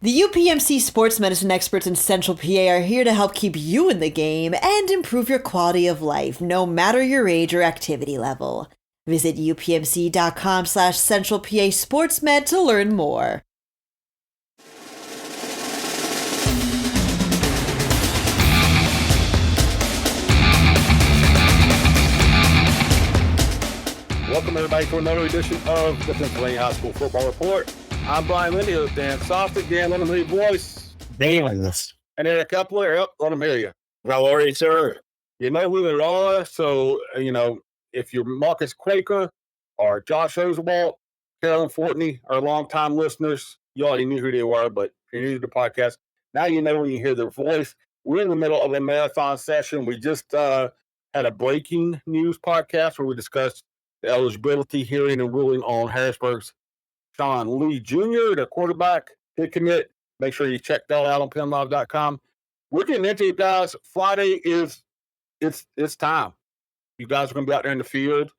The UPMC sports medicine experts in Central PA are here to help keep you in the game and improve your quality of life, no matter your age or activity level. Visit upmc.com/Central PA SportsMed to learn more. Welcome, everybody, to another edition of the Pennsylvania High School Football Report. I'm Brian Linder with Dan Sostek. Dan, let him hear your voice. Dan. And Eric Epler. Yep, let him hear you. How are you, sir? You know who they are. So, if you're Marcus Quaker or Josh Oswald, Carolyn Fortney, our longtime listeners, you already knew who they were, but if you're new to the podcast, now you know when you hear their voice. We're in the middle of a marathon session. We just had a breaking news podcast where we discussed the eligibility hearing and ruling on Harrisburg's Sean Lee Jr., the quarterback, kid commit. Make sure you check that out on PennLive.com. We're getting into it, guys. Friday is it's time. You guys are going to be out there in the field.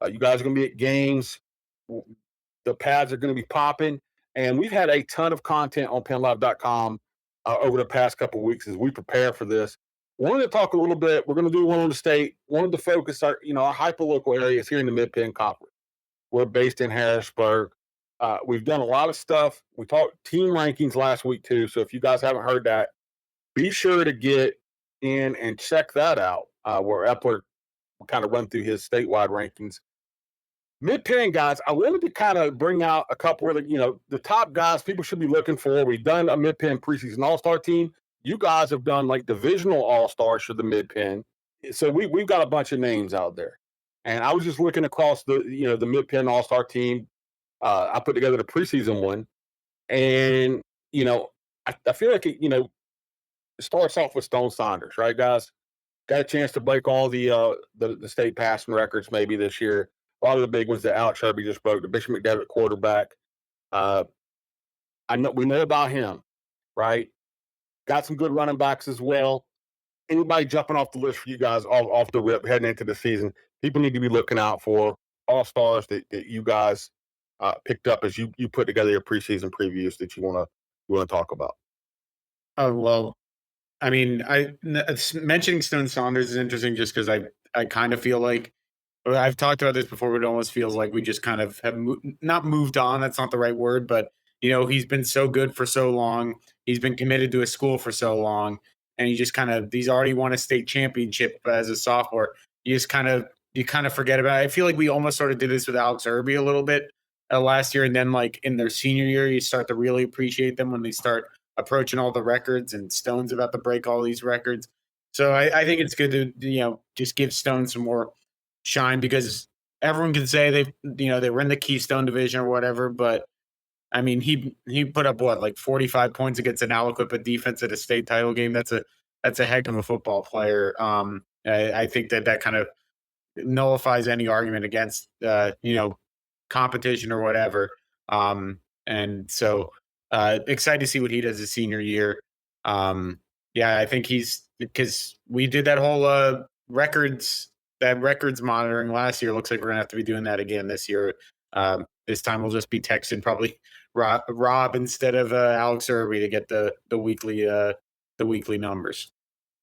You guys are going to be at games. The pads are going to be popping. And we've had a ton of content on PennLive.com over the past couple of weeks as we prepare for this. Wanted to talk a little bit. We're going to do one on the state. Wanted to focus our hyper-local areas here in the Mid-Penn Conference. We're based in Harrisburg. We've done a lot of stuff. We talked team rankings last week, too. So if you guys haven't heard that, be sure to get in and check that out, where Epler will kind of run through his statewide rankings. Mid-Penn, guys, I wanted to kind of bring out a couple of the top guys people should be looking for. We've done a Mid-Penn preseason all-star team. You guys have done like divisional all-stars for the Mid-Penn. So we've got a bunch of names out there. And I was just looking across the Mid-Penn all-star team. I put together the preseason one. And, I feel like, it starts off with Stone Saunders, right, guys? Got a chance to break all the state passing records maybe this year. A lot of the big ones that Alex Herbie just broke, the Bishop McDevitt quarterback. We know about him, right? Got some good running backs as well. Anybody jumping off the list for you guys off the rip heading into the season, people need to be looking out for all-stars that you guys picked up as you put together your preseason previews that you want to talk about. Oh, well, I mean, mentioning Stone Saunders is interesting just because I kind of feel like I've talked about this before, but it almost feels like we just kind of have not moved on. That's not the right word, but he's been so good for so long. He's been committed to a school for so long, and he's already won a state championship as a sophomore. You kind of forget about it. I feel like we almost sort of did this with Alex Irby a little bit last year, and then like in their senior year, you start to really appreciate them when they start approaching all the records, and Stone's about to break all these records. So I think it's good to just give Stone some more shine, because everyone can say they were in the Keystone division or whatever, but I mean he put up like 45 points against an Aliquippa defense at a state title game. That's a heck of a football player. I think that kind of nullifies any argument against competition or whatever. And so excited to see what he does his senior year. I think because we did that whole records monitoring last year. Looks like we're gonna have to be doing that again this year. This time we'll just be texting probably Rob instead of Alex Irby to get the weekly numbers.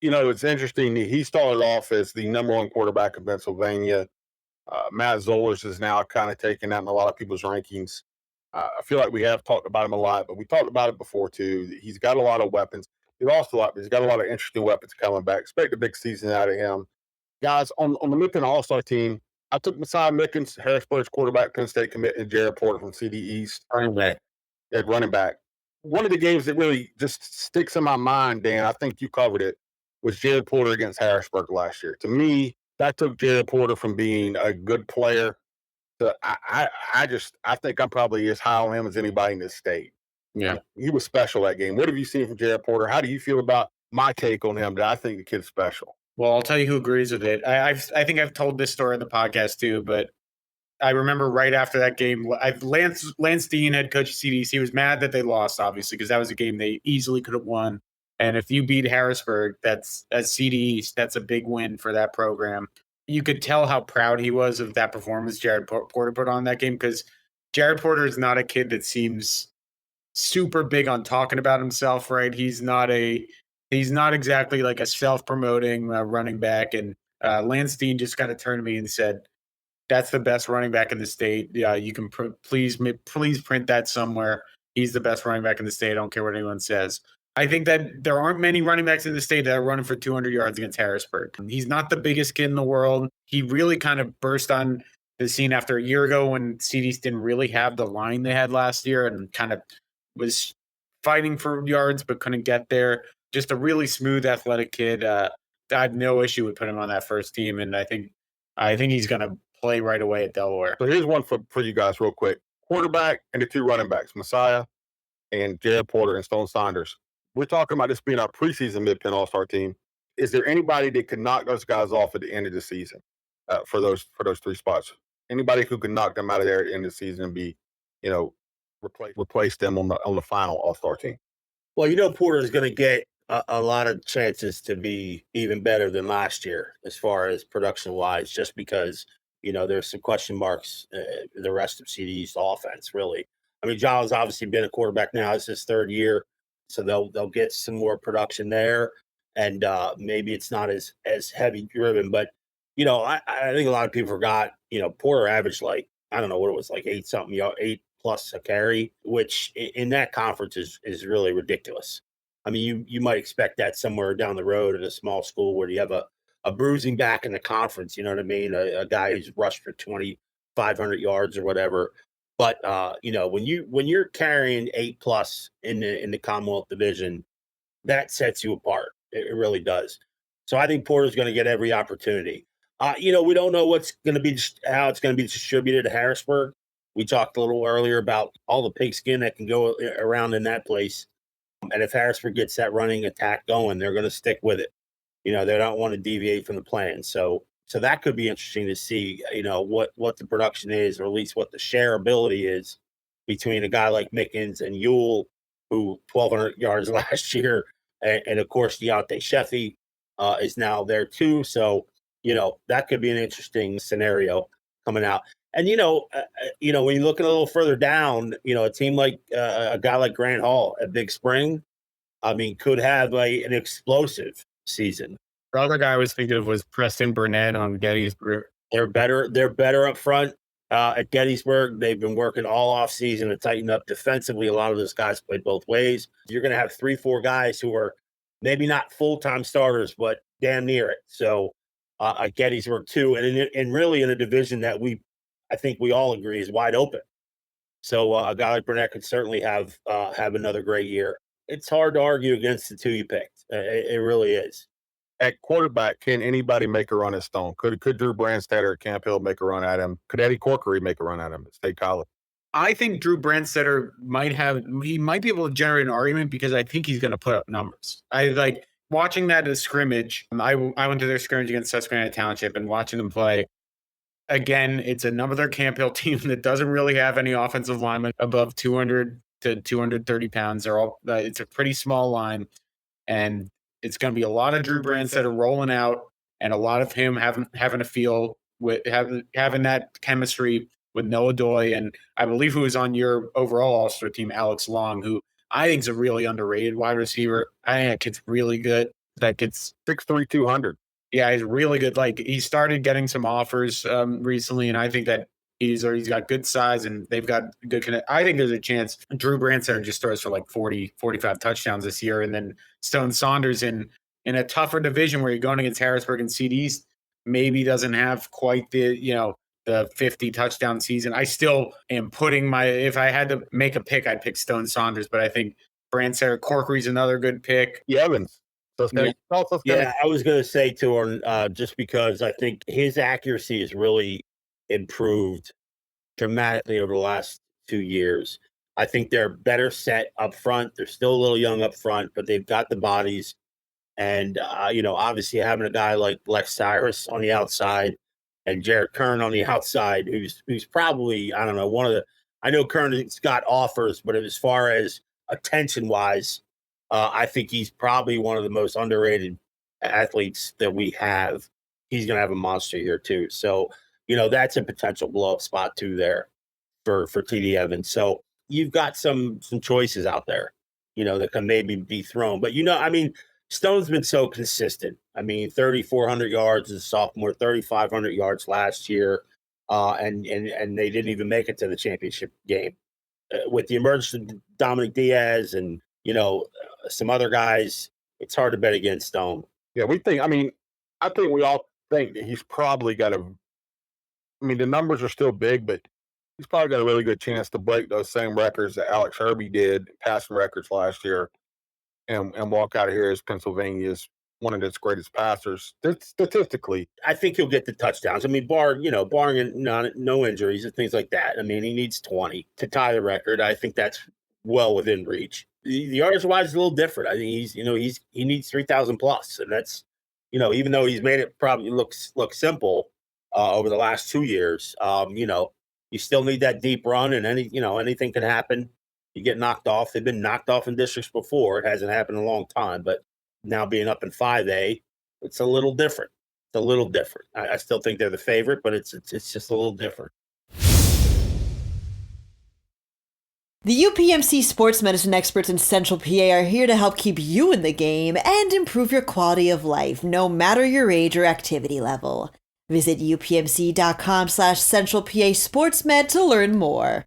It's interesting. He started off as the number one quarterback in Pennsylvania. Matt Zollers is now kind of taking that in a lot of people's rankings. I feel like we have talked about him a lot, but we talked about it before too. He's got a lot of weapons. He lost a lot, but he's got a lot of interesting weapons coming back. Expect a big season out of him. Guys, on the Mid-Penn All-Star team, I took Messiah Mickens, Harrisburg's quarterback, Penn State commit, and Jared Porter from CD East. Running back. One of the games that really just sticks in my mind, Dan, I think you covered it, was Jared Porter against Harrisburg last year. To me, that took Jared Porter from being a good player to I think I'm probably as high on him as anybody in this state. Yeah. He was special that game. What have you seen from Jared Porter? How do you feel about my take on him? That I think the kid's special. Well, I'll tell you who agrees with it. I think I've told this story on the podcast too, but I remember right after that game, Lance Dean, head coach of CDC, he was mad that they lost, obviously, because that was a game they easily could have won. And if you beat Harrisburg, that's CD East, that's a big win for that program. You could tell how proud he was of that performance Jared Porter put on that game, because Jared Porter is not a kid that seems super big on talking about himself, right? He's not exactly like a self-promoting running back. And Lance Dean just kind of turned to me and said, "That's the best running back in the state. Yeah, you can please print that somewhere. He's the best running back in the state. I don't care what anyone says." I think that there aren't many running backs in the state that are running for 200 yards against Harrisburg. He's not the biggest kid in the world. He really kind of burst on the scene after a year ago when CDs didn't really have the line they had last year and kind of was fighting for yards but couldn't get there. Just a really smooth, athletic kid. I have no issue with putting him on that first team, and I think he's going to play right away at Delaware. So here's one for you guys real quick. Quarterback and the two running backs, Messiah and Jared Porter and Stone Saunders. We're talking about this being our preseason Mid-Penn All-Star team. Is there anybody that could knock those guys off at the end of the season for those three spots? Anybody who could knock them out of there at the end of the season and be, replace them on the final All-Star team? Well, Porter's going to get a lot of chances to be even better than last year as far as production wise, just because, there's some question marks, the rest of CD's offense, really. I mean, John's obviously been a quarterback now. It's his third year, so they'll get some more production there. And maybe it's not as heavy driven, but, I think a lot of people forgot, Porter averaged like, I don't know what it was, like 8 plus a carry, which in that conference is really ridiculous. I mean, you might expect that somewhere down the road at a small school where you have a bruising back in the conference, you know what I mean? A guy who's rushed for 2,500 yards or whatever. But when you're carrying 8 plus in the Commonwealth Division, that sets you apart. It really does. So I think Porter's going to get every opportunity. We don't know how it's going to be distributed to Harrisburg. We talked a little earlier about all the pigskin that can go around in that place. And if Harrisburg gets that running attack going, they're going to stick with it. They don't want to deviate from the plan. So that could be interesting to see, what the production is, or at least what the shareability is between a guy like Mickens and Ewell, who 1,200 yards last year. And of course, Deontay Sheffy is now there too. So, that could be an interesting scenario coming out. And, when you look a little further down, a team like a guy like Grant Hall at Big Spring, I mean, could have an explosive season. The other guy I was thinking of was Preston Burnett on Gettysburg. They're better up front at Gettysburg. They've been working all off season to tighten up defensively. A lot of those guys played both ways. You're going to have 3-4 guys who are maybe not full-time starters, but damn near it. So at Gettysburg too, and really in a division that I think we all agree is wide open. So a guy like Burnett could certainly have another great year. It's hard to argue against the two you picked. It really is. At quarterback, can anybody make a run at Stone? Could Drew Brandstetter at Camp Hill make a run at him? Could Eddie Corkery make a run at him at State College? I think Drew Brandstetter might be able to generate an argument because I think he's going to put up numbers. I like watching that as scrimmage. I went to their scrimmage against Susquehanna Township and watching them play. Again, it's another Camp Hill team that doesn't really have any offensive linemen above 200 to 230 pounds. It's a pretty small line, and it's going to be a lot of Drew Brandstetter rolling out, and a lot of him having a feel with having that chemistry with Noah Doy, and I believe who is on your overall All-Star team, Alex Long, who I think is a really underrated wide receiver. I think that kid's really good. That kid's 6'3", 200. Yeah, he's really good. Like, he started getting some offers recently, and I think that he's got good size and they've got good connect. I think there's a chance Drew Brandstetter just throws for like 40, 45 touchdowns this year, and then Stone Saunders in a tougher division where you're going against Harrisburg and CDs maybe doesn't have quite the 50 touchdown season. I still am putting if I had to make a pick, I'd pick Stone Saunders, but I think Brandstetter, Corkery's another good pick. Yeah, Evans. Yeah, I was going to say to her, just because I think his accuracy has really improved dramatically over the last 2 years. I think they're better set up front. They're still a little young up front, but they've got the bodies. And, obviously having a guy like Lex Cyrus on the outside and Jared Kern on the outside, who's probably, I don't know, I know Kern's got offers, but as far as attention-wise, I think he's probably one of the most underrated athletes that we have. He's going to have a monster year too. So, that's a potential blow-up spot too there for TD Evans. So you've got some choices out there, that can maybe be thrown. But Stone's been so consistent. 3,400 yards as a sophomore, 3,500 yards last year, and they didn't even make it to the championship game. With the emergence of Dominic Diaz and some other guys, it's hard to bet against Stone. Yeah, I think we all think that he's probably got the numbers are still big, but he's probably got a really good chance to break those same records that Alex Herbie did, passing records last year, and walk out of here as Pennsylvania's one of its greatest passers statistically. I think he'll get the touchdowns. barring no injuries and things like that. He needs 20 to tie the record. I think that's well within reach. The yardage wise is a little different. I think he needs 3,000 plus, and that's even though he's made it probably look simple over the last 2 years. You still need that deep run, and anything can happen. You get knocked off. They've been knocked off in districts before. It hasn't happened in a long time, but now being up in 5A, it's a little different. I still think they're the favorite, but it's just a little different. The UPMC sports medicine experts in Central PA are here to help keep you in the game and improve your quality of life, no matter your age or activity level. Visit upmc.com/Central PA SportsMed to learn more.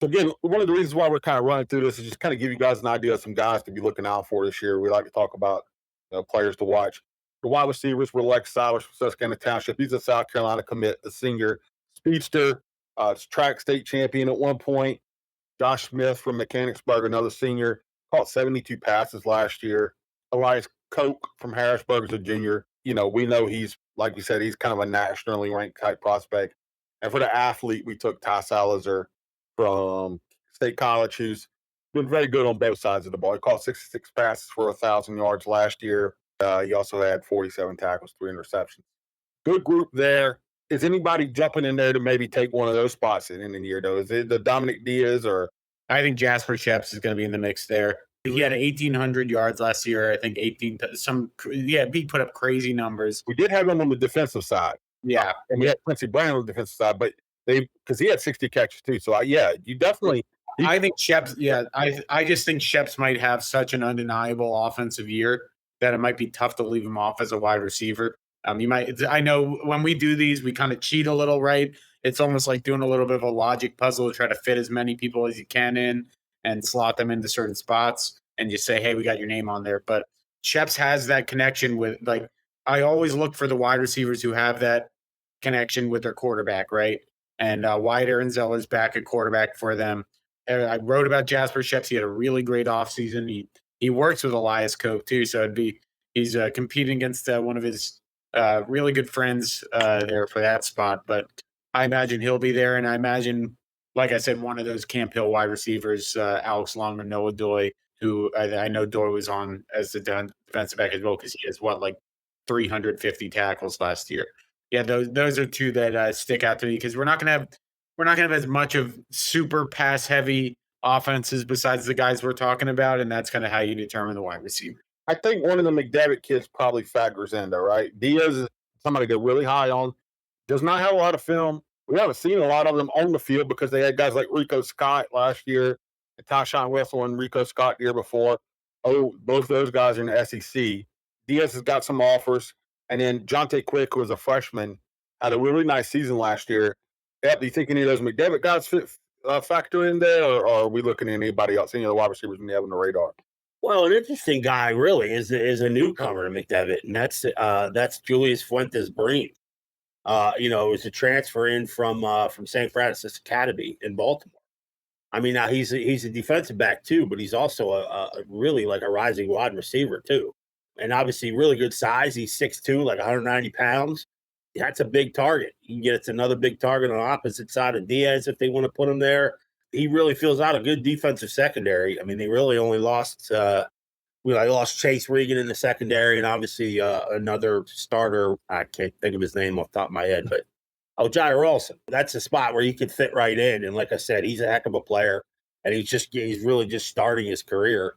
So again, one of the reasons why we're kind of running through this is just kind of give you guys an idea of some guys to be looking out for this year. We like to talk about players to watch. The wide receivers were Lex Sowers from Susquehanna Township. He's a South Carolina commit, a senior, speedster, track state champion at one point. Josh Smith from Mechanicsburg, another senior, caught 72 passes last year. Elias Koch from Harrisburg is a junior. We know he's, like we said, he's kind of a nationally ranked type prospect. And for the athlete, we took Ty Salazar from State College, who's been very good on both sides of the ball. He caught 66 passes for 1,000 yards last year. He also had 47 tackles, 3 interceptions. Good group there. Is anybody jumping in there to maybe take one of those spots at the end of the year, though? Is it the Dominic Diaz or? I think Jasper Sheps is going to be in the mix there. He had 1,800 yards last year. I think he put up crazy numbers. We did have him on the defensive side. Yeah. And we had Quincy Brown on the defensive side, but because he had 60 catches too. So, you definitely. I think Sheps, I just think Sheps might have such an undeniable offensive year that it might be tough to leave him off as a wide receiver. I know when we do these, we kind of cheat a little, right? It's almost like doing a little bit of a logic puzzle to try to fit as many people as you can in and slot them into certain spots and just say, hey, we got your name on there. But Sheps has that connection with, I always look for the wide receivers who have that connection with their quarterback, right? And Wyatt Aronzell is back at quarterback for them. I wrote about Jasper Sheps. He had a really great offseason. He works with Elias Koch too, so he's competing against one of his really good friends there for that spot. But I imagine he'll be there, and I imagine, like I said, one of those Camp Hill wide receivers, Alex Long or Noah Doy, who I know Doy was on as the defensive back as well, because he has 350 tackles last year. Yeah, those are two that stick out to me, because we're not gonna have as much of super pass heavy offenses besides the guys we're talking about, and that's kind of how you determine the wide receiver. I think one of the McDevitt kids probably factors in, though, right? Diaz is somebody to get really high on. Does not have a lot of film. We haven't seen a lot of them on the field because they had guys like Rico Scott last year, and Tyshawn Wessel and Rico Scott the year before. Oh, both those guys are in the SEC. Diaz has got some offers. And then Jonte Quick, who was a freshman, had a really nice season last year. Do you think any of those McDevitt guys factor in there, or are we looking at anybody else, any of the wide receivers we have on the radar? Well, an interesting guy really is a newcomer to McDevitt, and that's Julius Fuentes Breen. It was a transfer in from St. Francis Academy in Baltimore. Now he's a defensive back too, but he's also a really a rising wide receiver too, and obviously really good size. He's 6'2", 190 pounds. That's a big target. He gets another big target on the opposite side of Diaz if they want to put him there. He really fills out a good defensive secondary. They really only lost lost Chase Regan in the secondary, and obviously another starter. I can't think of his name off the top of my head, but Jair Olson. That's a spot where he could fit right in. And like I said, he's a heck of a player, and he's really just starting his career.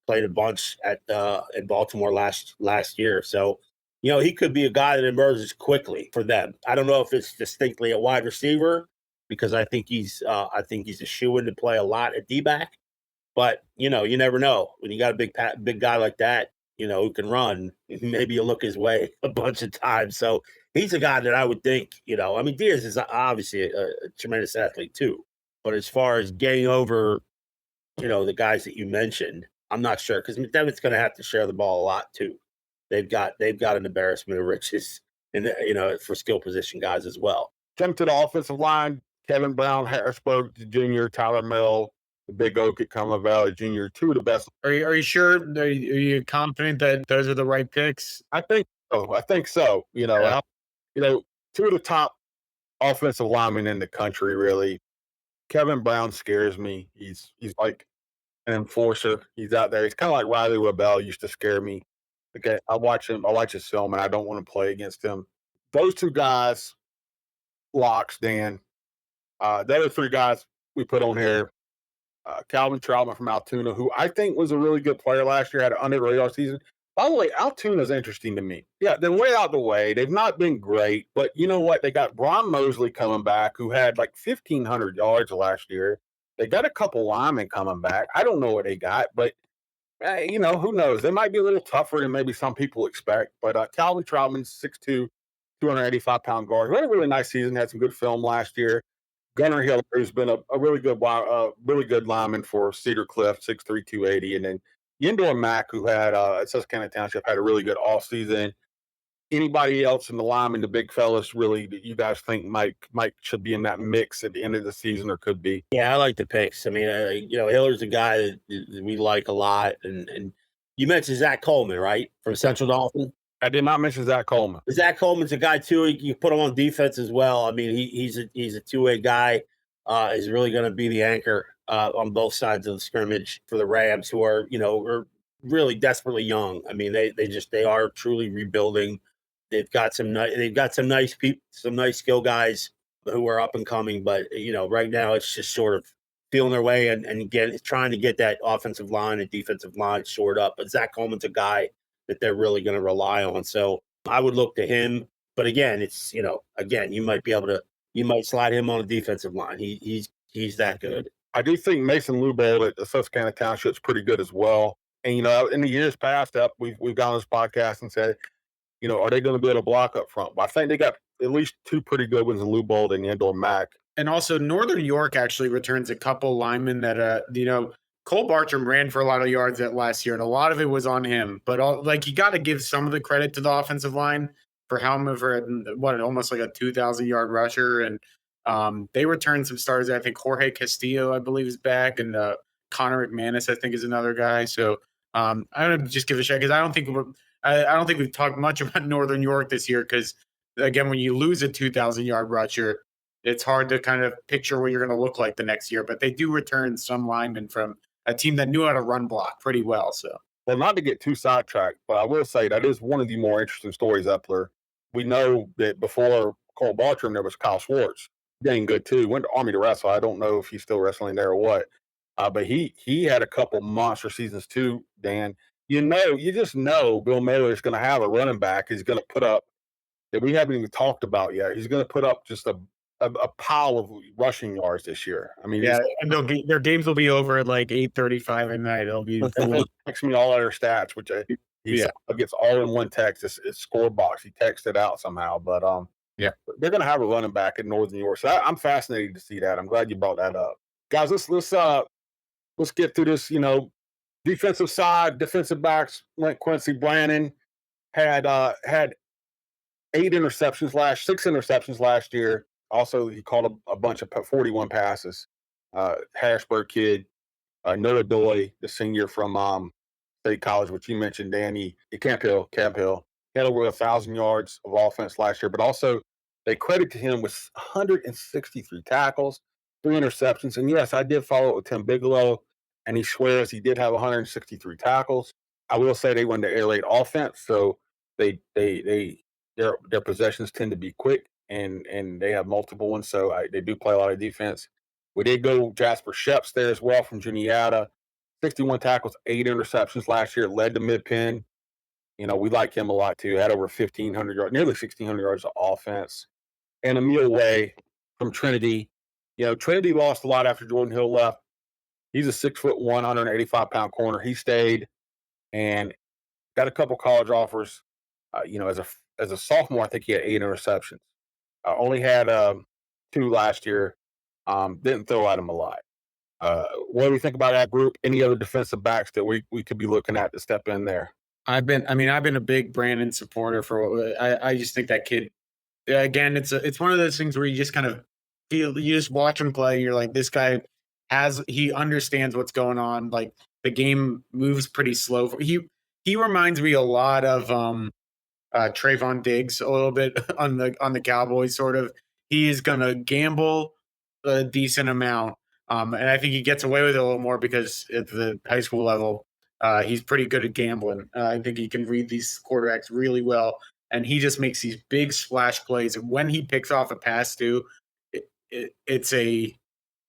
Played a bunch in Baltimore last year, so he could be a guy that emerges quickly for them. I don't know if it's distinctly a wide receiver, because I think he's a shoo-in to play a lot at D-back. But you never know when you got a big guy like that, who can run. Maybe you look his way a bunch of times. So he's a guy that I would think, I mean, Diaz is obviously a tremendous athlete too. But as far as getting over, the guys that you mentioned, I'm not sure because McDevitt's going to have to share the ball a lot too. They've got an embarrassment of riches, and for skill position guys as well. Jump to the offensive line: Kevin Brown, Harrisburg Jr., Tyler Mill, the Big Oak at Cumberland Valley Jr. Two of the best. Are you sure? Are you confident that those are the right picks? I think so. Yeah. Two of the top offensive linemen in the country. Really, Kevin Brown scares me. He's like an enforcer. He's out there. He's kind of like Riley Webell used to scare me. Okay, I watch his film, and I don't want to play against him. Those two guys, locks, Dan. The other three guys we put on here, Calvin Troutman from Altoona, who I think was a really good player last year, had an under-the-radar season. By the way, Altoona's interesting to me. Yeah, they're way out the way. They've not been great, but you know what? They got Bron Mosley coming back, who had like 1,500 yards last year. They got a couple linemen coming back. I don't know what they got, but who knows? They might be a little tougher than maybe some people expect. But Calvin Troutman's 6'2", 285-pound guard. He had a really nice season. Had some good film last year. Gunnar Hill, who's been a really good lineman for Cedar Cliff, 6'3", 280. And then Yendor Mack, who had at Susquehanna Township, had a really good offseason. Anybody else in the lineman, the big fellas, really that you guys think might should be in that mix at the end of the season or could be? Yeah, I like the picks. I mean, Hiller's a guy that we like a lot. And you mentioned Zach Coleman, right, from Central Dauphin? I did not mention Zach Coleman. Zach Coleman's a guy too. You put him on defense as well. I mean, he's a two-way guy. Is really going to be the anchor on both sides of the scrimmage for the Rams, who are really desperately young. I mean, they are truly rebuilding. They've got some nice people, some nice skill guys who are up and coming. But right now it's just sort of feeling their way and trying to get that offensive line and defensive line shored up. But Zach Coleman's a guy that they're really going to rely on. So I would look to him. But again, it's, you might slide him on a defensive line. He's that good. I do think Mason Lubold at the Susquehanna Township is pretty good as well. And, in the years past, we've gone on this podcast and said, are they going to be able to block up front? But I think they got at least two pretty good ones in Lubold and Yendor Mack. And also Northern York actually returns a couple linemen that, Cole Bartram ran for a lot of yards that last year, and a lot of it was on him. But you got to give some of the credit to the offensive line for Helmer for almost like a 2,000-yard rusher, and they returned some starters. I think Jorge Castillo, I believe, is back, and Connor McManus, I think, is another guy. So I'm gonna just give a shot because I don't think we've talked much about Northern York this year because again, when you lose a 2,000-yard rusher, it's hard to kind of picture what you're going to look like the next year. But they do return some linemen from a team that knew how to run block pretty well. So, well, not to get too sidetracked, but I will say that is one of the more interesting stories, Epler. We know that before Cole Bartram, there was Kyle Schwartz, getting good too. Went to Army to wrestle. I don't know if he's still wrestling there or what. But he had a couple monster seasons too, Dan. You just know Bill Mailer is going to have a running back. He's going to put up that we haven't even talked about yet. He's going to put up just a pile of rushing yards this year. I mean, yeah, and their games will be over at like 8:35 at night. It'll be text me all their stats, which he gets all in one text. It's score box. He texted out somehow, but they're going to have a running back in Northern York. So I'm fascinated to see that. I'm glad you brought that up, guys. Let's get through this. Defensive side, defensive backs. Quincy Brannon had 6 interceptions last year. Also, he caught a bunch of 41 passes. Harrisburg kid, Noah Doy, the senior from State College, which you mentioned, Danny, Camp Hill. He had over 1,000 yards of offense last year, but also they credited him with 163 tackles, 3 interceptions. And yes, I did follow it with Tim Bigelow, and he swears he did have 163 tackles. I will say they run the air raid offense, so their possessions tend to be quick. And they have multiple ones, so they do play a lot of defense. We did go Jasper Sheps there as well from Juniata. 61 tackles, 8 interceptions last year, led to Mid-Penn. We like him a lot too. Had over 1,500 yards, nearly 1,600 yards of offense. And Emil Way from Trinity, Trinity lost a lot after Jordan Hill left. He's a 6'1", 185-pound corner. He stayed and got a couple college offers. As a sophomore, I think he had 8 interceptions. Only had 2 last year. Didn't throw at him a lot. What do we think about that group? Any other defensive backs that we could be looking at to step in there? I've been a big Brandon supporter I just think that kid, again, it's one of those things where you just kind of feel, you just watch him play. You're like, this guy he understands what's going on. Like, the game moves pretty slow. He reminds me a lot of Trayvon Diggs a little bit on the Cowboys. Sort of, he is gonna gamble a decent amount, and I think he gets away with it a little more because at the high school level, he's pretty good at gambling. I think he can read these quarterbacks really well, and he just makes these big splash plays. And when he picks off a pass, too, it's a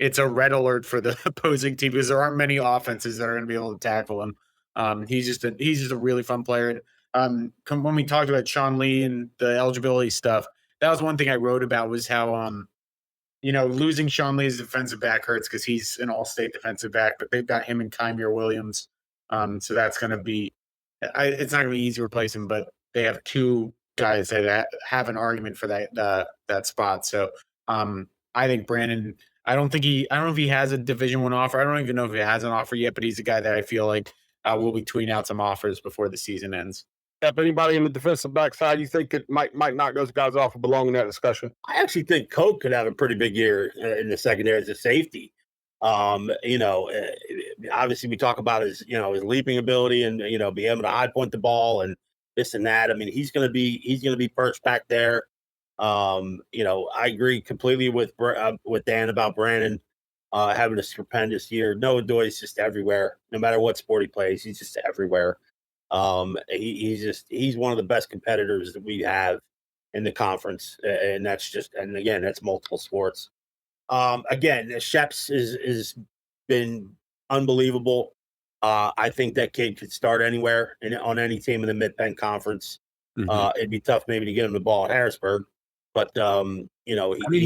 red alert for the opposing team because there aren't many offenses that are going to be able to tackle him. He's just a really fun player. When we talked about Sean Lee and the eligibility stuff, that was one thing I wrote about, was how losing Sean Lee as defensive back hurts because he's an all-state defensive back, but they've got him and Kymir Williams. So that's going to be it's not going to be easy to replace him, but they have 2 guys that have an argument for that spot. So I think Brandon, I don't know if he has a Division I offer. I don't even know if he has an offer yet, but he's a guy that I feel like will be tweeting out some offers before the season ends. If anybody in the defensive back side you think it might knock those guys off or belong in that discussion? I actually think Coke could have a pretty big year in the secondary as a safety. Obviously we talk about his leaping ability and, being able to high point the ball and this and that. I mean, he's going to be first back there. I agree completely with Dan about Brandon having a stupendous year. Noah Doy's just everywhere. No matter what sport he plays, he's just everywhere. He's one of the best competitors that we have in the conference, and again, that's multiple sports. Again, Sheps is been unbelievable. I think that kid could start anywhere on any team in the Mid-Penn Conference. Mm-hmm. It'd be tough maybe to get him the ball at Harrisburg, but he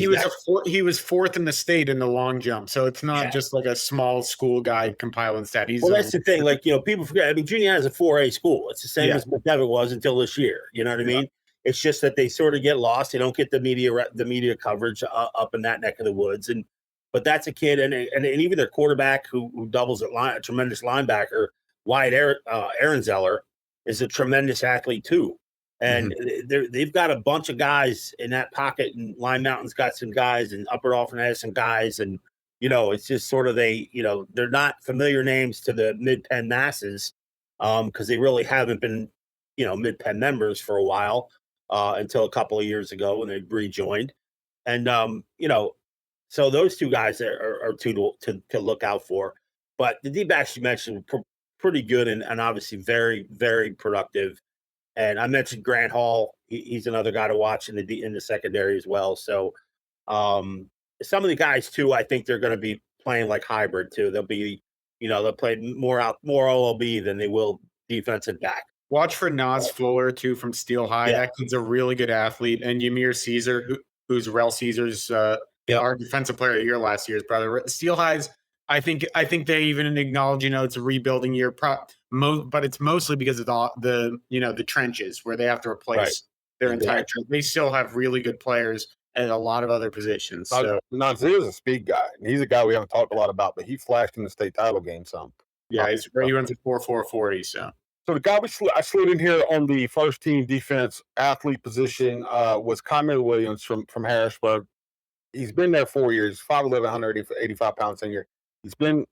was 4th in the state in the long jump, so it's not just like a small school guy compiling stat. That's the thing. Like, people forget. I mean, Junior High is a 4A school. It's the same as McDevitt was until this year. You know what I mean? It's just that they sort of get lost. They don't get the media coverage up in that neck of the woods. But that's a kid, and even their quarterback who doubles at line, a tremendous linebacker, Wyatt Ehrenzeller, is a tremendous athlete too. And they've got a bunch of guys in that pocket, and Lime Mountain's got some guys, and Upper Dauphin has some guys, and it's just sort of they're not familiar names to the Mid-Penn masses because they really haven't been Mid-Penn members for a while until a couple of years ago when they rejoined, and so those 2 guys are 2 to look out for. But the D-backs you mentioned pretty good and obviously very, very productive. And I mentioned Grant Hall. He's another guy to watch in the secondary as well. So some of the guys too, I think they're going to be playing like hybrid too. They'll be, they'll play more OLB than they will defensive back. Watch for Nas Fuller too from Steel High. Yeah. That kid's a really good athlete. And Ymir Caesar, who's Rel Caesar's our defensive player of the year last year's brother. Steel High's, I think they even acknowledge, it's a rebuilding year, but it's mostly because of the trenches where they have to replace their entire trench. They still have really good players at a lot of other positions. So Nazir's a speed guy. He's a guy we haven't talked a lot about, but he flashed in the state title game some. Yeah, he runs a 4.40. So the guy I slid in here on the first team defense athlete position was Kymir Williams from Harrisburg. He's been there 4 years, 5'11", 185 pounds senior. He's been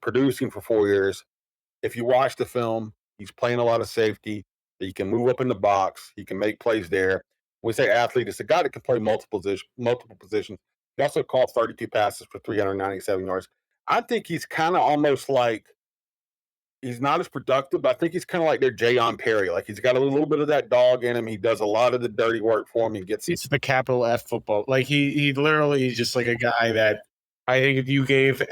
producing for 4 years. If you watch the film, he's playing a lot of safety. He can move up in the box. He can make plays there. When we say athlete, it's a guy that can play multiple positions. He also caught 32 passes for 397 yards. I think he's kind of almost like, he's not as productive, but I think he's kind of like their Jayon Perry. Like, he's got a little bit of that dog in him. He does a lot of the dirty work for him. It's the capital F football. Like, he literally is just like a guy that I think if you gave,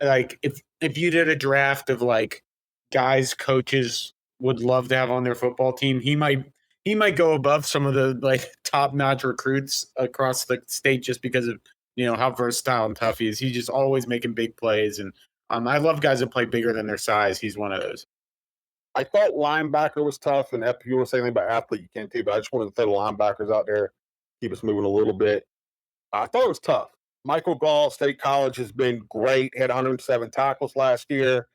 like, if you did a draft of like guys coaches would love to have on their football team, he might go above some of the like top-notch recruits across the state just because of how versatile and tough he is. He's just always making big plays. And I love guys that play bigger than their size. He's one of those. I thought linebacker was tough, and if you want to say anything about athlete, you can too. But I just wanted to throw the linebackers out there, keep us moving a little bit. I thought it was tough. Michael Gall, State College, has been great. Had 107 tackles last year.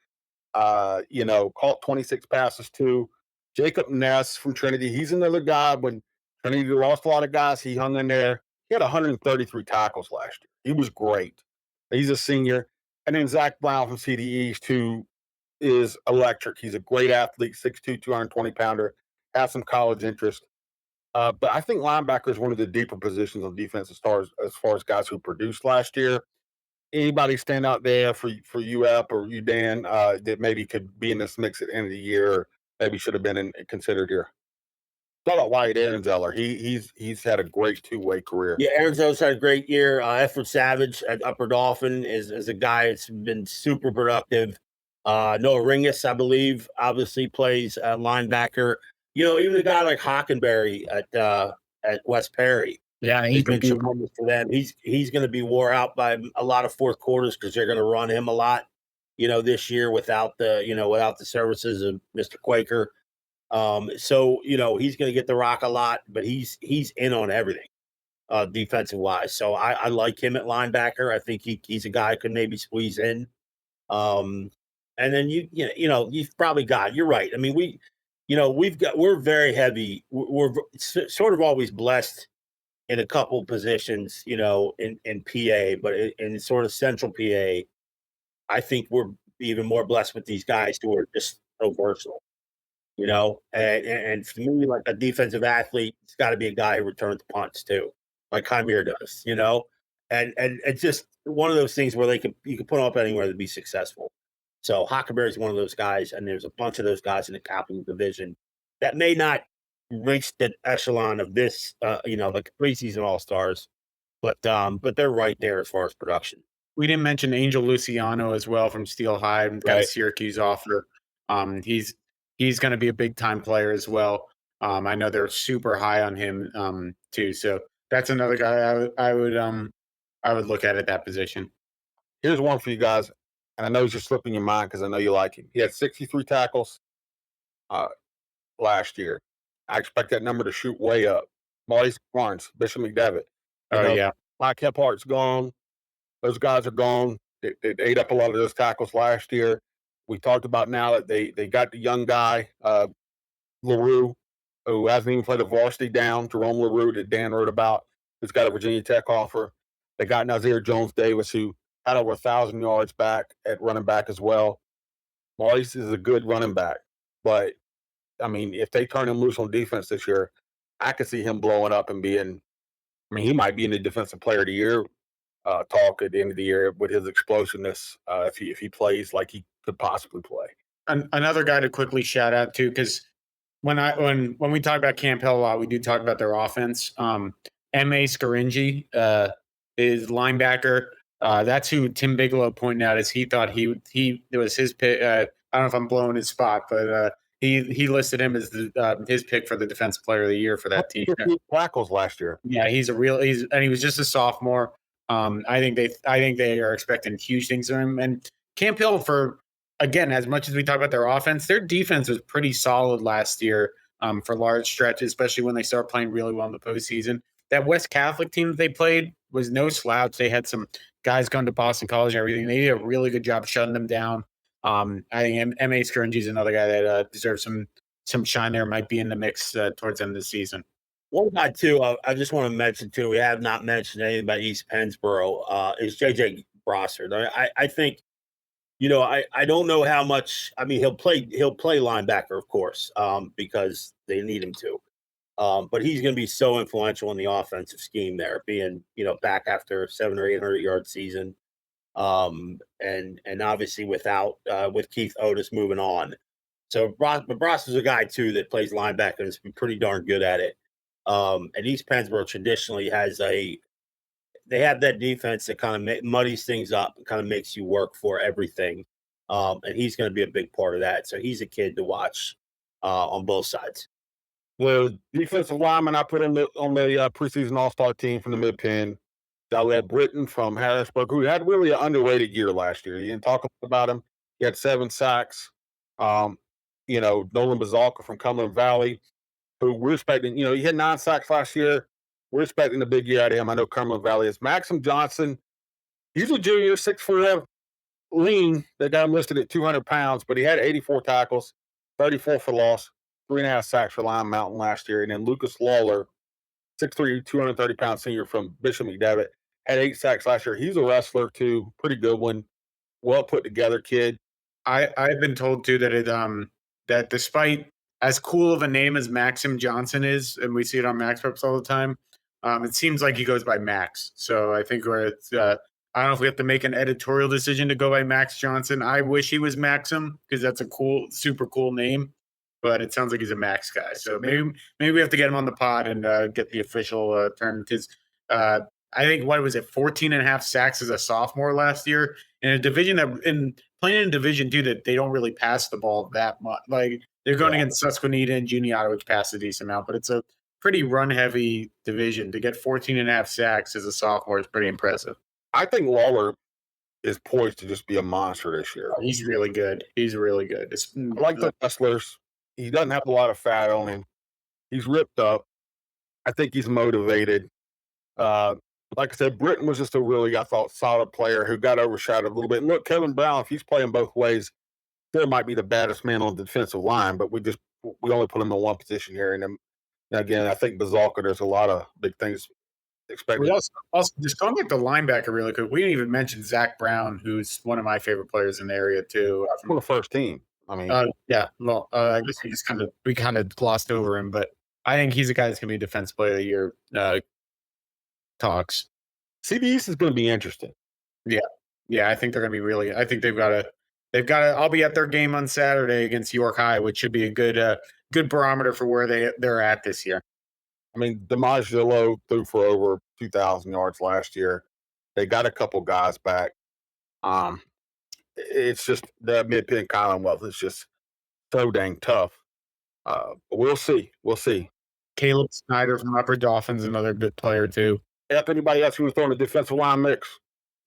Caught 26 passes too. Jacob Ness from Trinity, he's another guy. When Trinity lost a lot of guys, he hung in there. He had 133 tackles last year. He was great. He's a senior. And then Zach Brown from CD East, who is electric. He's a great athlete, 6'2", 220-pounder, has some college interest. But I think linebacker is one of the deeper positions on defense as far as guys who produced last year. Anybody stand out there for you, Ep, or you, Dan, that maybe could be in this mix at the end of the year, or maybe should have been considered here? Talk about Wyatt Aaronzeller. He's had a great two-way career. Yeah, Aaronzeller's had a great year. Effort Savage at Upper Dolphin is a guy that's been super productive. Noah Ringus, I believe, obviously plays linebacker. Even a guy like Hockenberry at West Perry. Yeah, he's been tremendous for them. He's going to be wore out by a lot of fourth quarters because they're going to run him a lot. This year without the services of Mr. Quaker. So he's going to get the rock a lot, but he's in on everything, defensive wise. So I like him at linebacker. I think he's a guy who could maybe squeeze in. And then you've probably got. You're right. I mean, we're very heavy. We're sort of always blessed in a couple positions, in PA, but in sort of central PA, I think we're even more blessed with these guys who are just so versatile, and for me, like a defensive athlete, it's got to be a guy who returns punts too, like Kymir does, and it's just one of those things where you can put them up anywhere to be successful. So Hockenberry is one of those guys, and there's a bunch of those guys in the Capital Division that may not reach the echelon of this, like preseason All-Stars, but they're right there as far as production. We didn't mention Angel Luciano as well from Steel High, got a Syracuse offer. He's going to be a big time player as well. I know they're super high on him too. So that's another guy I would look at that position. Here's one for you guys, and I know it's just slipping your mind because I know you like him. He had 63 tackles last year. I expect that number to shoot way up. Maurice Barnes, Bishop McDevitt. Yeah. Mike Hephart's gone. Those guys are gone. They ate up a lot of those tackles last year. We talked about now that they got the young guy, LaRue, who hasn't even played a varsity down, Jerome LaRue, that Dan wrote about, who's got a Virginia Tech offer. They got Nazir Jones-Davis, who had over 1,000 yards back at running back as well. Maurice is a good running back, but I mean, if they turn him loose on defense this year, I could see him blowing up and he might be in the Defensive Player of the Year talk at the end of the year with his explosiveness if he plays like he could possibly play. Another guy to quickly shout out to, because when we talk about Camp Hill a lot, we do talk about their offense. M.A. Scaringi is linebacker. That's who Tim Bigelow pointed out, as he thought it was his pick. I don't know if I'm blowing his spot, but he listed him as his pick for the Defensive Player of the Year for that team. Tackles last year. Yeah, and he was just a sophomore. I think they are expecting huge things from him. And Camp Hill, for again, as much as we talk about their offense, their defense was pretty solid last year for large stretches, especially when they start playing really well in the postseason. That West Catholic team that they played was no slouch. They had some guys going to Boston College and everything. They did a really good job shutting them down. I think M.A. Scaringi is another guy that deserves some shine there, might be in the mix towards the end of the season. One guy, too, I just want to mention, too, we have not mentioned anything about East Pennsboro, is J.J. Brossard. I think, I don't know how much. I mean, he'll play linebacker, of course, because they need him to. But he's going to be so influential in the offensive scheme there, being, back after a 700 or 800 yard season. And obviously with Keith Otis moving on. So Bross is a guy too that plays linebacker and has been pretty darn good at it. And East Pennsboro traditionally they have that defense that kind of muddies things up and kind of makes you work for everything. And he's going to be a big part of that. So he's a kid to watch on both sides. The defensive lineman I put on the preseason All-Star team from the Mid-Penn, Dalette Britton from Harrisburg, who had really an underrated year last year. You didn't talk about him. He had 7 sacks. Nolan Bazalka from Cumberland Valley, who we're expecting, he had 9 sacks last year. We're expecting a big year out of him. I know Cumberland Valley is. Maxim Johnson, he's a junior, 6'4", lean. They got him listed at 200 pounds, but he had 84 tackles, 34 for loss, 3.5 sacks for Lime Mountain last year. And then Lucas Lawler, 6'3", 230-pound senior from Bishop McDevitt, had 8 sacks last year. He's a wrestler, too. Pretty good one. Well put together kid. I've been told, too, that despite as cool of a name as Maxim Johnson is, and we see it on Max Preps all the time, it seems like he goes by Max. So I think I don't know if we have to make an editorial decision to go by Max Johnson. I wish he was Maxim because that's a cool, super cool name. But it sounds like he's a Max guy. So maybe we have to get him on the pod and get the official term because I think, 14 and a half sacks as a sophomore last year in a division playing in Division II that they don't really pass the ball that much. Like they're going against Susquehanna and Juniata, which pass a decent amount, but it's a pretty run-heavy division. To get 14 and a half sacks as a sophomore is pretty impressive. I think Lawler is poised to just be a monster this year. He's really good. I like the wrestlers. He doesn't have a lot of fat on him. He's ripped up. I think he's motivated. Like I said, Britton was just a really, I thought, solid player who got overshadowed a little bit. And look, Kevin Brown, if he's playing both ways, there might be the baddest man on the defensive line, but we only put him in one position here. And then, again, I think Bazalka, there's a lot of big things expected. Also, just going back to linebacker really quick, we didn't even mention Zach Brown, who's one of my favorite players in the area, too. From the first team. I mean, I guess we kind of glossed over him, but I think he's a guy that's going to be Defense Player of the Year talks. CBS is going to be interesting. Yeah, I think they're going to be really. I think they've got to. I'll be at their game on Saturday against York High, which should be a good barometer for where they're at this year. I mean, DiMaggio threw for over 2,000 yards last year. They got a couple guys back. It's just the Mid-Penn Commonwealth is just so dang tough. But we'll see. Caleb Snyder from Upper Dolphins, another good player too. If anybody else who was throwing a defensive line mix?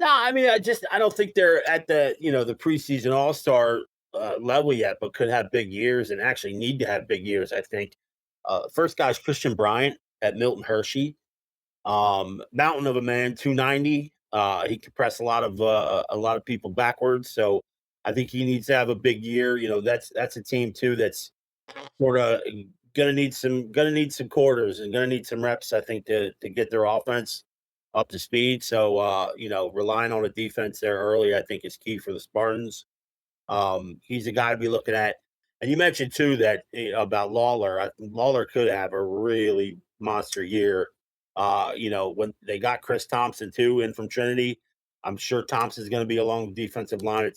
No, I mean, I don't think they're at the preseason All-Star level yet, but could have big years and actually need to have big years. I think. First guy's Christian Bryant at Milton Hershey. Mountain of a man, 290. He can press a lot of people backwards. So I think he needs to have a big year. That's a team too that's sort of gonna need some quarters and gonna need some reps, I think, to get their offense up to speed. So relying on a defense there early, I think, is key for the Spartans. He's a guy to be looking at. And you mentioned too that about Lawler. Lawler could have a really monster year. When they got Chris Thompson too in from Trinity, I'm sure Thompson's going to be along the defensive line at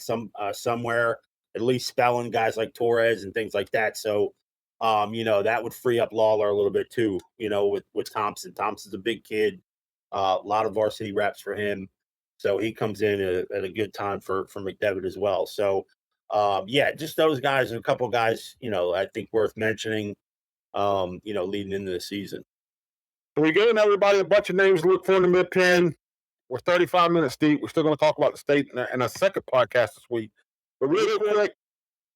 somewhere, at least spelling guys like Torres and things like that. So, that would free up Lawler a little bit too. With Thompson. Thompson's a big kid, a lot of varsity reps for him, so he comes in at a good time for McDevitt as well. So. Just those guys and a couple of guys, I think worth mentioning, leading into the season. So we gave everybody a bunch of names to look for in the Mid-Penn. We're 35 minutes deep. We're still going to talk about the state in a second podcast this week. But really quick,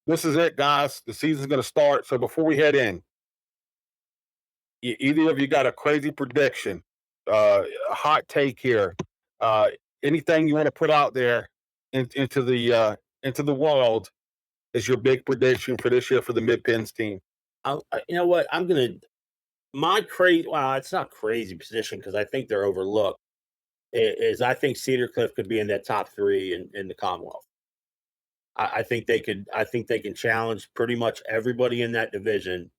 this is it, guys. The season's going to start. So before we head in, either of you got a crazy prediction, a hot take here, anything you want to put out there into the world is your big prediction for this year for the Mid-Penn's team? You know what? I'm going to – it's not crazy position because I think they're overlooked, is I think Cedar Cliff could be in that top 3 in the Commonwealth. I think they can challenge pretty much everybody in that division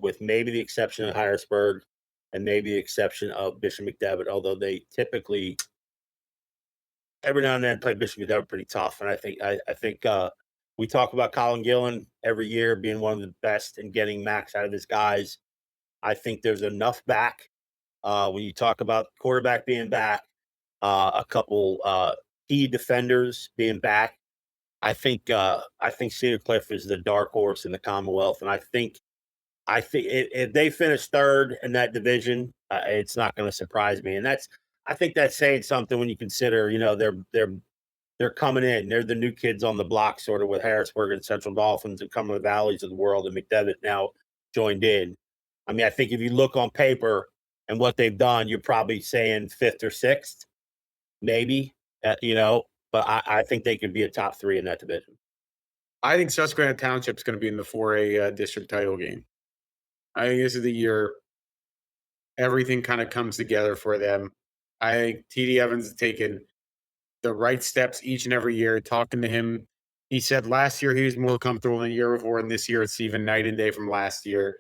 with maybe the exception of Harrisburg and maybe the exception of Bishop McDevitt, although they typically – every now and then play Bishop McDevitt pretty tough. And I think we talk about Colin Gillen every year being one of the best in getting max out of his guys. I think there's enough back when you talk about quarterback being back, a couple key defenders being back. I think Cedar Cliff is the dark horse in the Commonwealth, and I think if they finish third in that division, it's not going to surprise me. And that's I think that's saying something when you consider, they're coming in. They're the new kids on the block, sort of with Harrisburg and Central Dolphins and Cumberland Valleys of the world, and McDevitt now joined in. I mean, I think if you look on paper and what they've done, you're probably saying fifth or sixth, maybe, but I think they could be a top 3 in that division. I think Susquehanna Township's going to be in the 4A district title game. I think this is the year everything kind of comes together for them. I think TD Evans has taken the right steps each and every year. Talking to him, he said last year he was more comfortable than the year before, and this year it's even night and day from last year.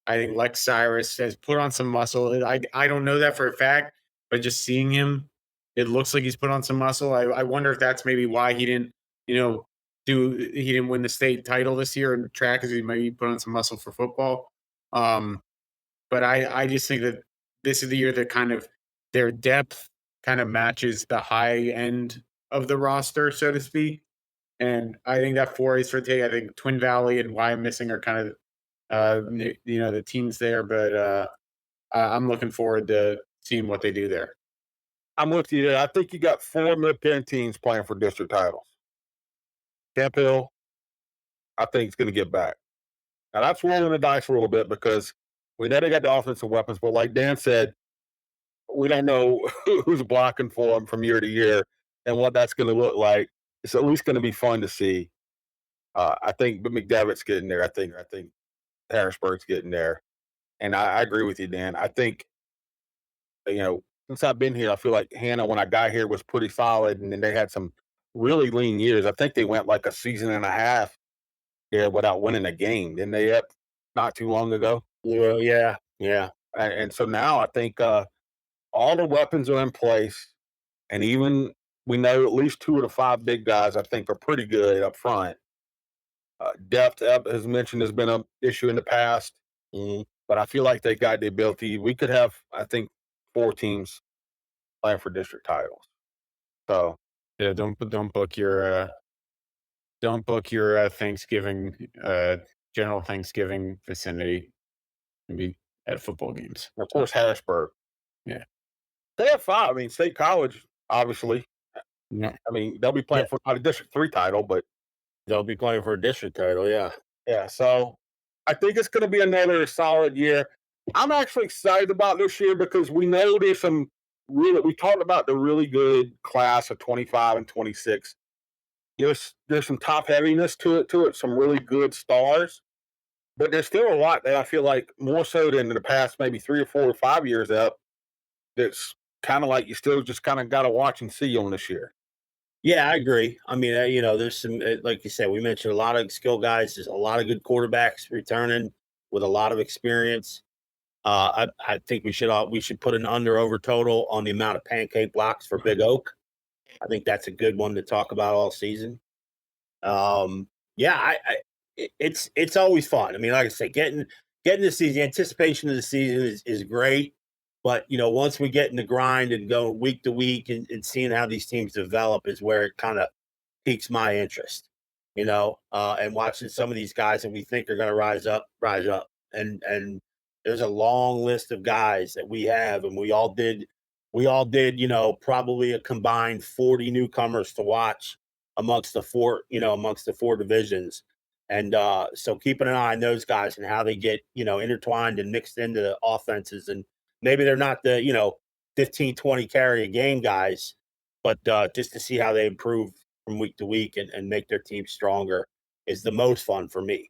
I think Lex Cyrus has put on some muscle. I don't know that for a fact, but just seeing him, it looks like he's put on some muscle. I wonder if that's maybe why he didn't, he didn't win the state title this year in track, because he maybe put on some muscle for football. But I just think that this is the year that kind of their depth kind of matches the high end of the roster, so to speak. And I think that 4A is for the take. I think Twin Valley and Why I'm Missing are kind of the teams there, but I'm looking forward to seeing what they do there. I'm with you there. I think you got 4 Mid-Penn teams playing for district titles. Camp Hill, I think it's going to get back. Now, that's rolling the dice a little bit because we know they got the offensive weapons, but like Dan said, we don't know who's blocking for them from year to year and what that's going to look like. It's at least going to be fun to see. I think McDevitt's getting there. I think Harrisburg's getting there. And I agree with you, Dan. I think, since I've been here, I feel like Hannah, when I got here, was pretty solid. And then they had some really lean years. I think they went like a season and a half without winning a game. Didn't they not too long ago? Well, yeah. And so now I think all the weapons are in place. And even we know at least 2 of the 5 big guys, I think, are pretty good up front. Depth, as mentioned, has been an issue in the past. But I feel like they got the ability. We could have, I think, 4 teams playing for district titles. So yeah, don't book your Thanksgiving general Thanksgiving vicinity. Maybe at football games. Of course, Harrisburg. Yeah, they have 5. I mean, State College, obviously. Yeah, I mean, they'll be playing for not a District 3 title, but they'll be playing for a district title. Yeah. Yeah. So I think it's going to be another solid year. I'm actually excited about this year because we know there's some we talked about the really good class of 25 and 26. There's some top heaviness to it, some really good stars, but there's still a lot that I feel like more so than in the past maybe 3 or 4 or 5 years up. That's kind of like you still just kind of got to watch and see on this year. Yeah, I agree. I mean, there's some, like you said, we mentioned a lot of skill guys. There's a lot of good quarterbacks returning with a lot of experience. I think we should put an over total on the amount of pancake blocks for Big Oak. I think that's a good one to talk about all season. It's always fun. I mean, like I say, getting the season, anticipation of the season is great. But, once we get in the grind and go week to week and seeing how these teams develop is where it kind of piques my interest, and watching some of these guys that we think are going to rise up. And there's a long list of guys that we have, and we all did, probably a combined 40 newcomers to watch amongst the 4 divisions. And so keeping an eye on those guys and how they get, intertwined and mixed into the offenses. And maybe they're not the, 15, 20 carry a game guys, but just to see how they improve from week to week and make their team stronger is the most fun for me.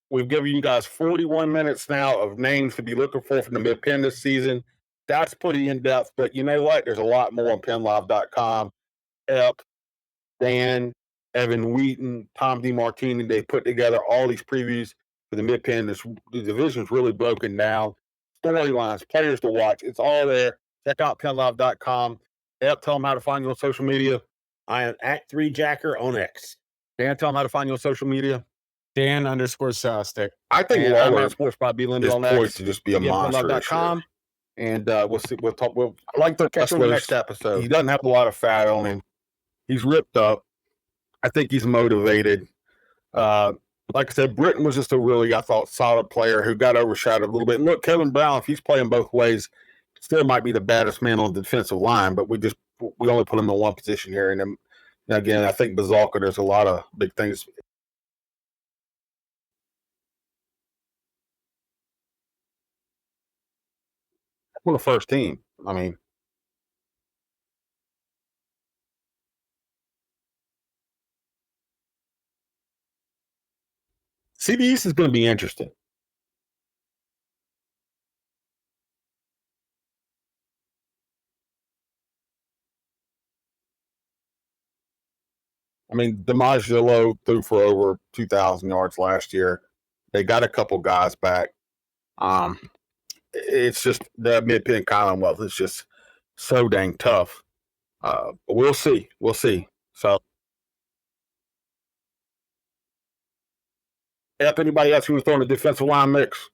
We've given you guys 41 minutes now of names to be looking for from the Mid-Penn this season. That's pretty in-depth, but you know what? There's a lot more on PennLive.com. Ep, Dan, Evan Wheaton, Tom DeMartini, they put together all these previews for the Mid-Penn. The division's really broken down. Storylines, players to watch. It's all there. Check out PennLive.com. Ep, tell them how to find you on social media. I am at 3Jacker on X. Dan, tell them how to find you on social media. Dan_Sostek. I think all our sports probably Linder on X. To just be a monster. PennLive.com. And we'll see. We'll talk. I like to catch him in the next episode. He doesn't have a lot of fat on him. He's ripped up. I think he's motivated. Like I said, Britton was just a really, I thought, solid player who got overshadowed a little bit. And look, Kevin Brown, if he's playing both ways, still might be the baddest man on the defensive line, but we only put him in one position here. And then, again, I think Bazalka, there's a lot of big things. On the first team. I mean, CBS is going to be interesting. I mean, DiMaggio threw for over 2,000 yards last year. They got a couple guys back. It's just the Mid-Penn Commonwealth is just so dang tough. But we'll see. We'll see. So, if anybody else who was throwing the defensive line mix?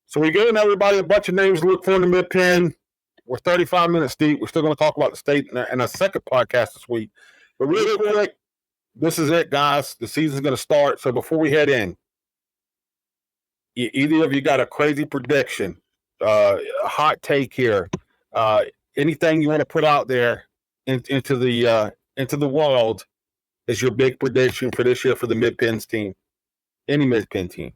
So we gave everybody a bunch of names to look for in the Mid-Penn. We're 35 minutes deep. We're still going to talk about the state in a second podcast this week. But really quick, this is it, guys. The season's going to start. So before we head in, either of you got a crazy prediction, a hot take here, anything you want to put out there into the world is your big prediction for this year for the Mid-Penn's team, any Mid-Penn team.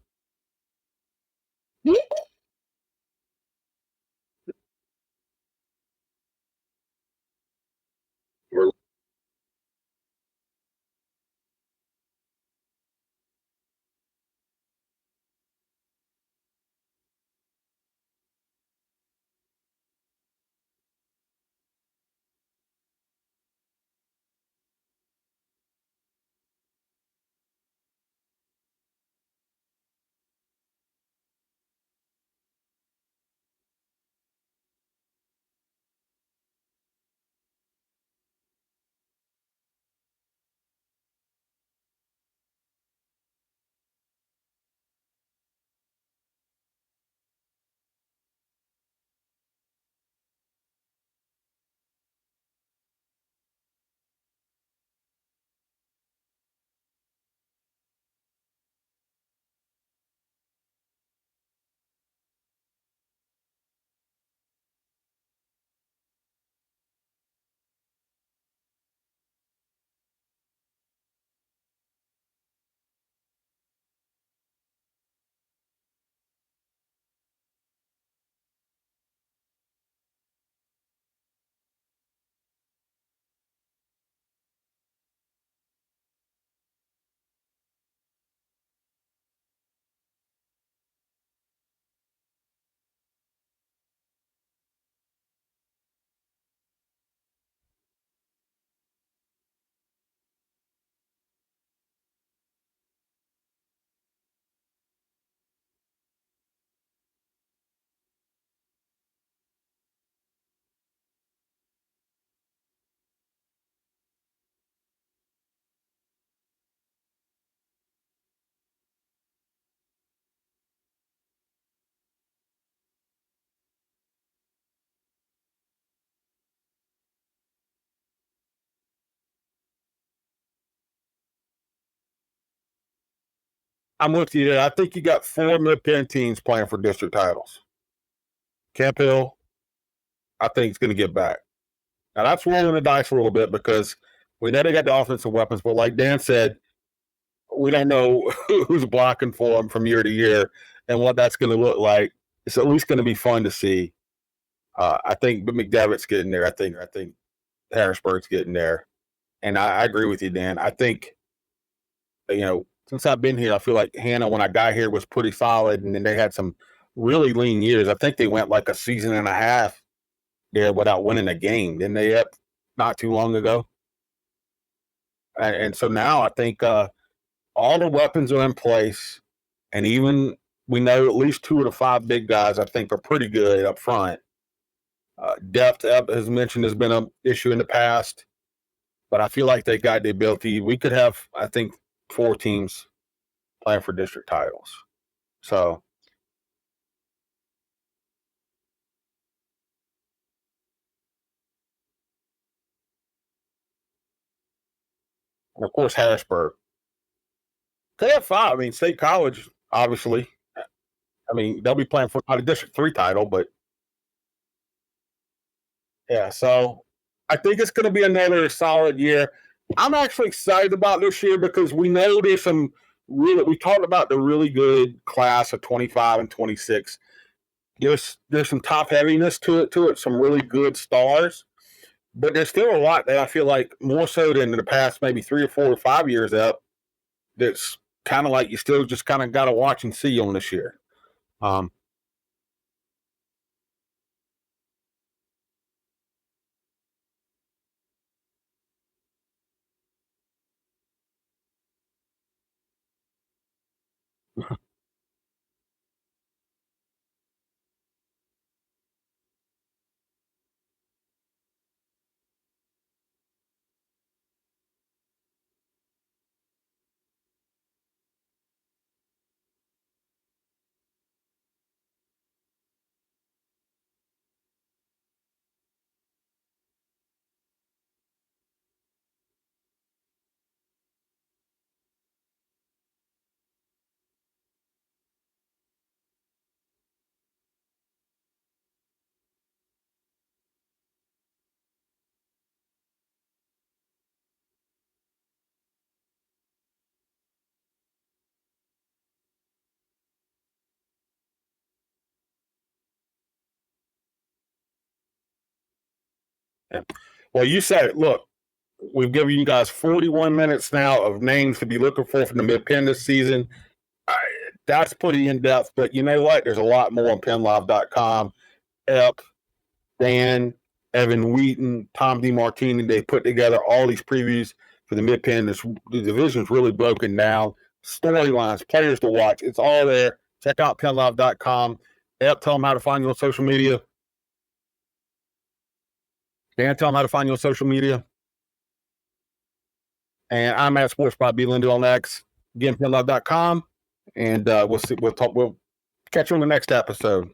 I'm with you there. I think you got 4 Mid-Penn teams playing for district titles. Camp Hill, I think, is going to get back. Now, that's rolling the dice a little bit because We know they got the offensive weapons, but like Dan said, we don't know who's blocking for them from year to year and what that's going to look like. It's at least going to be fun to see. I think McDevitt's getting there. I think Harrisburg's getting there. And I agree with you, Dan. I think, since I've been here, I feel like Hannah, when I got here, was pretty solid. And then they had some really lean years. I think they went like a season and a half there without winning a game. Didn't they not too long ago? And so now I think all the weapons are in place. And even we know at least 2 of the 5 big guys, I think, are pretty good up front. Depth, as mentioned, has been an issue in the past, but I feel like they got the ability. We could have, I think, 4 teams playing for district titles. So, and of course, Harrisburg. They have 5. I mean, State College, obviously. I mean, they'll be playing for not a District 3 title, but yeah, so I think it's going to be another solid year. I'm actually excited about this year because we know there's some we talked about the really good class of 25 and 26. There's some top heaviness to it, some really good stars, but there's still a lot that I feel like more so than in the past maybe 3 or 4 or 5 years up that's kind of like you still just kind of got to watch and see on this year. Well, you said it. Look, we've given you guys 41 minutes now of names to be looking for from the Mid-Penn this season. That's pretty in-depth, but you know what? There's a lot more on PennLive.com. Ep, Dan, Evan Wheaton, Tom DeMartini, they put together all these previews for the Mid-Penn. The division's really broken down. Storylines, players to watch. It's all there. Check out PennLive.com. Ep, tell them how to find you on social media. Dan, tell them how to find you on social media. And I'm at Sports by B. Linder on X. Again, PennLive.com. And we'll catch you on the next episode.